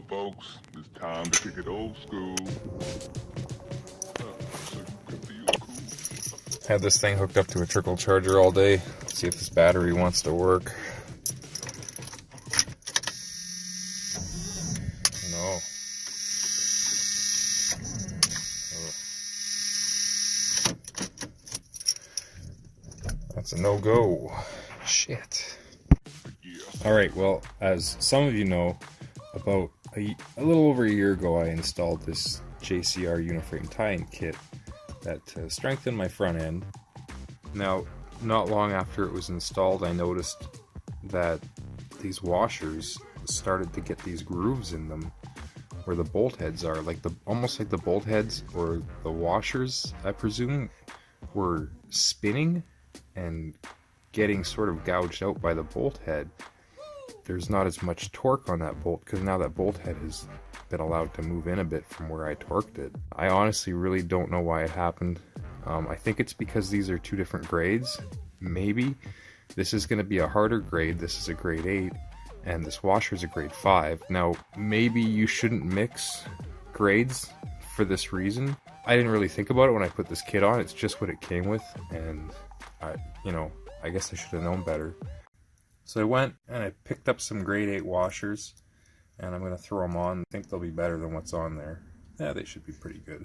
folks, it's time to kick it old school. Had this thing hooked up to a trickle charger all day. Let's see if this battery wants to work. No. That's a no-go. Shit. Alright, well, as some of you know, about a little over a year ago I installed this JCR uniframe tie-in kit that strengthened my front end. Now, not long after it was installed, I noticed that these washers started to get these grooves in them where the bolt heads are, like almost like the bolt heads or the washers, I presume, were spinning and getting sort of gouged out by the bolt head. There's not as much torque on that bolt because now that bolt head has been allowed to move in a bit from where I torqued it. I honestly really don't know why it happened. I think it's because these are two different grades. Maybe this is going to be a harder grade, this is a grade 8, and this washer is a grade 5. Now, maybe you shouldn't mix grades for this reason. I didn't really think about it when I put this kit on, it's just what it came with, and I guess I should have known better. So I went and I picked up some grade 8 washers, and I'm going to throw them on. I think they'll be better than what's on there. Yeah, they should be pretty good.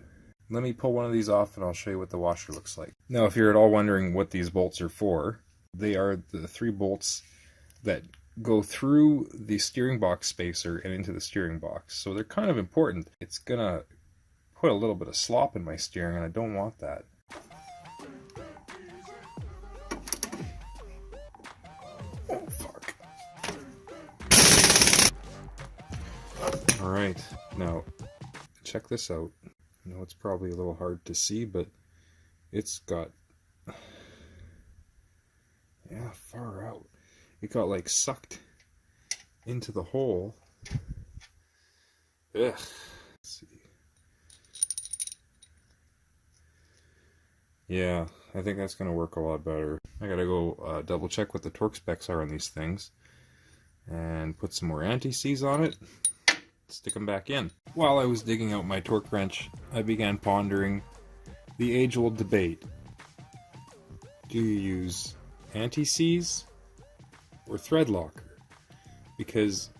Let me pull one of these off and I'll show you what the washer looks like. Now, if you're at all wondering what these bolts are for, they are the 3 bolts that go through the steering box spacer and into the steering box. So they're kind of important. It's going to put a little bit of slop in my steering, and I don't want that. Oh, fuck. Alright, now, check this out. I know it's probably a little hard to see, but it's got, yeah, far out. It got like sucked into the hole. Ugh. Let's see. Yeah, I think that's going to work a lot better. I gotta go double check what the torque specs are on these things and put some more anti-seize on it. Stick them back in. While I was digging out my torque wrench, I began pondering the age-old debate. Do you use anti-seize or thread locker? Because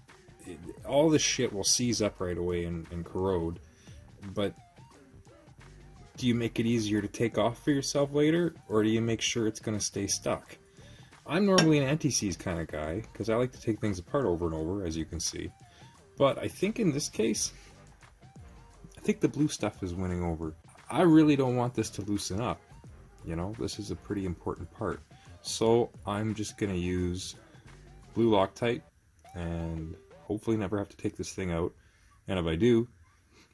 all this shit will seize up right away and corrode, but do you make it easier to take off for yourself later, or do you make sure it's going to stay stuck? I'm normally an anti-seize kind of guy, because I like to take things apart over and over, as you can see. But I think in this case, I think the blue stuff is winning over. I really don't want this to loosen up. You know, this is a pretty important part. So I'm just going to use blue Loctite and hopefully never have to take this thing out. And if I do,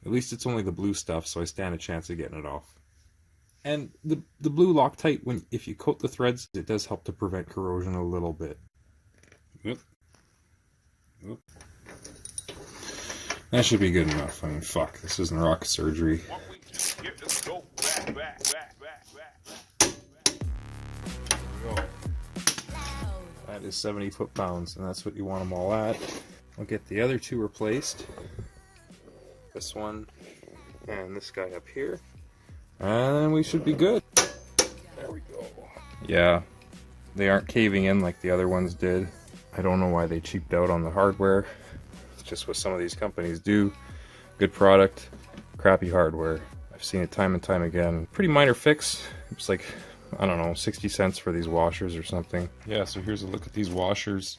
at least it's only the blue stuff, so I stand a chance of getting it off. And the blue Loctite, if you coat the threads, it does help to prevent corrosion a little bit. Oop. Oop. That should be good enough. I mean, fuck, this isn't rocket surgery. That is 70 foot-pounds, and that's what you want them all at. I'll get the other 2 replaced. This one and this guy up here. And we should be good. There we go. Yeah, they aren't caving in like the other ones did. I don't know why they cheaped out on the hardware. It's just what some of these companies do. Good product, crappy hardware. I've seen it time and time again. Pretty minor fix. It's like, I don't know, 60 cents for these washers or something. Yeah, so here's a look at these washers.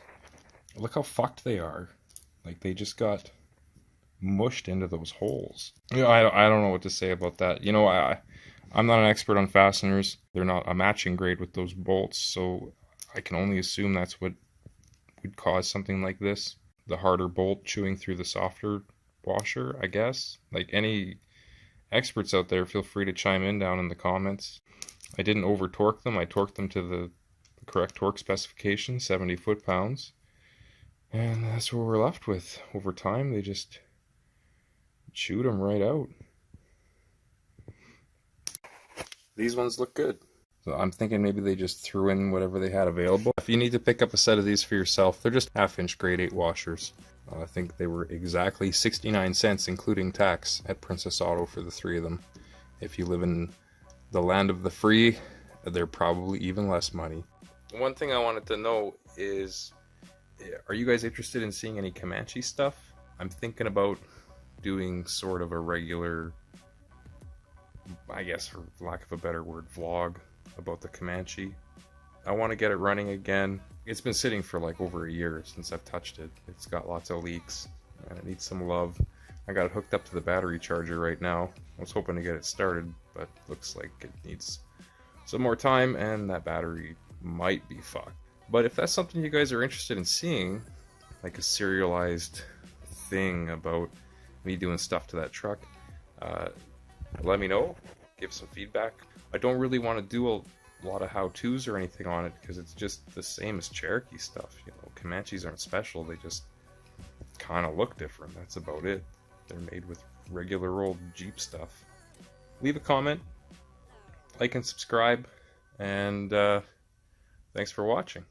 Look how fucked they are. Like, they just got mushed into those holes. You know, I don't know what to say about that. You know, I'm not an expert on fasteners. They're not a matching grade with those bolts, so I can only assume that's what would cause something like this. The harder bolt chewing through the softer washer, I guess. Like, any experts out there, feel free to chime in down in the comments. I didn't over torque them. I torqued them to the correct torque specification, 70 foot-pounds. And that's what we're left with. Over time, they just chewed them right out. These ones look good. So I'm thinking maybe they just threw in whatever they had available. If you need to pick up a set of these for yourself, they're just 1/2-inch grade 8 washers. I think they were exactly 69 cents, including tax, at Princess Auto for the three of them. If you live in the land of the free, they're probably even less money. One thing I wanted to know is, are you guys interested in seeing any Comanche stuff? I'm thinking about doing sort of a regular, I guess for lack of a better word, vlog about the Comanche. I want to get it running again. It's been sitting for like over a year since I've touched it. It's got lots of leaks and it needs some love. I got it hooked up to the battery charger right now. I was hoping to get it started, but looks like it needs some more time and that battery might be fucked. But if that's something you guys are interested in seeing, like a serialized thing about me doing stuff to that truck, let me know, give some feedback. I don't really want to do a lot of how-tos or anything on it because it's just the same as Cherokee stuff. You know, Comanches aren't special, they just kind of look different. That's about it. They're made with regular old Jeep stuff. Leave a comment, like and subscribe, and thanks for watching.